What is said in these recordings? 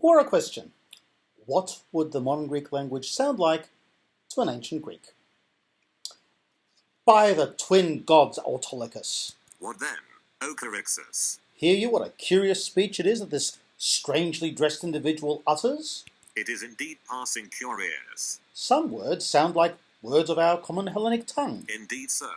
Or a question: what would the modern Greek language sound like to an ancient Greek? By the twin gods, Autolycus. What then, O Charixus? Hear you what a curious speech it is that this strangely dressed individual utters? It is indeed passing curious. Some words sound like words of our common Hellenic tongue. Indeed so,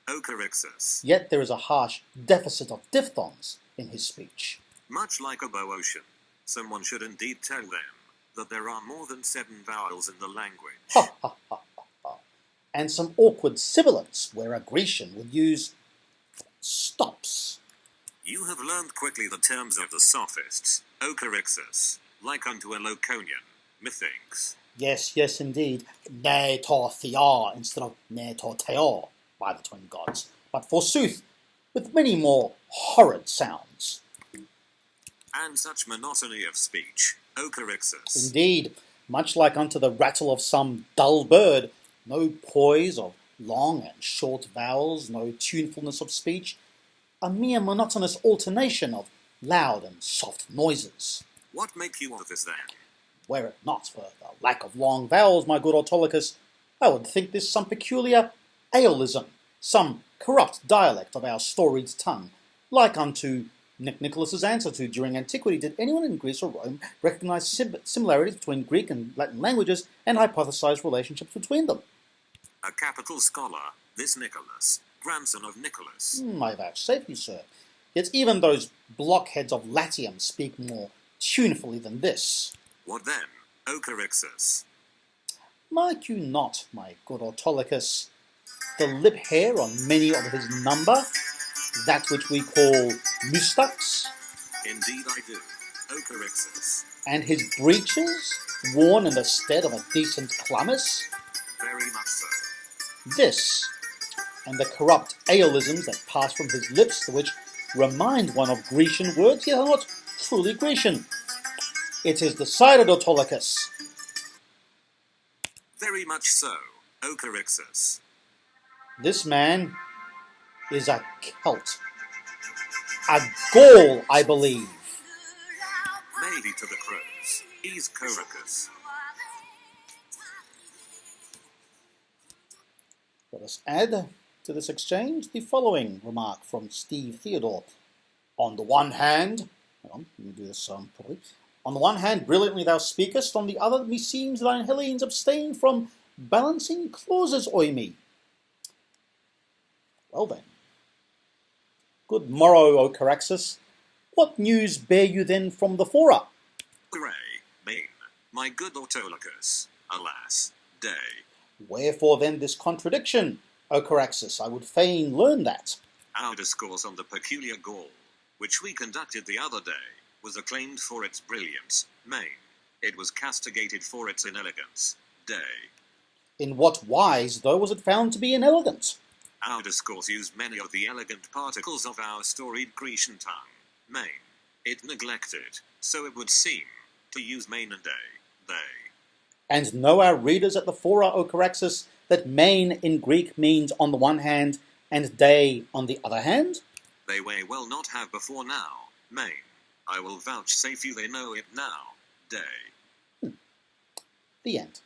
O Charixus. Yet there is a harsh deficit of diphthongs in his speech. Much like a Boeotian, someone should indeed tell them that there are more than 7 vowels in the language. Ha ha ha ha ha. And some awkward sibilants where a Grecian would use stops. You have learned quickly the terms of the sophists, O Charixus, like unto a Laconian, methinks. Yes, yes, indeed. Ne to thea instead of ne to theo by the twin gods. But forsooth, with many more horrid sounds. And such monotony of speech, O Charixus. Indeed, much like unto the rattle of some dull bird, no poise of long and short vowels, no tunefulness of speech, a mere monotonous alternation of loud and soft noises. What make you of this then? Were it not for the lack of long vowels, my good Autolycus, I would think this some peculiar Aeolism, some corrupt dialect of our storied tongue, like unto Nicholas's answer to, during antiquity, did anyone in Greece or Rome recognize similarities between Greek and Latin languages and hypothesize relationships between them? A capital scholar, this Nicholas, grandson of Nicholas. I vouchsafe you, sir. Yet even those blockheads of Latium speak more tunefully than this. What then, O Charixus? Mark you not, my good Autolycus, the lip hair on many of his number, that which we call moustaches, Indeed I do, O Charixus. and his breeches, worn in the stead of a decent chlamys? Very much so. This, and the corrupt Aeolisms that pass from his lips, which remind one of Grecian words, yet are not truly Grecian. It is decided, Autolycus. Very much so, O Charixus. This man is a Celt. A Gaul, I believe. Maybe to the crows. He's Coricus. Let us add to this exchange the following remark from Steve Theodore. On the one hand, let me do this properly. On the one hand, brilliantly thou speakest, on the other, meseems thine Hellenes abstain from balancing clauses, oimi. Well then. Good morrow, O Charaxus. What news bear you then from the fora? Hooray, main, my good Autolycus. Alas, day. Wherefore then this contradiction, O Charaxus? I would fain learn that. Our discourse on the peculiar Gaul, which we conducted the other day, was acclaimed for its brilliance, main. It was castigated for its inelegance, day. In what wise, though, was it found to be inelegant? Our discourse used many of the elegant particles of our storied Grecian tongue, main. It neglected, so it would seem, to use main and day, they. And know our readers at the fora, O Charaxus, that main in Greek means on the one hand, and day on the other hand? They may well not have before now, main. I will vouchsafe you they know it now, day. The end.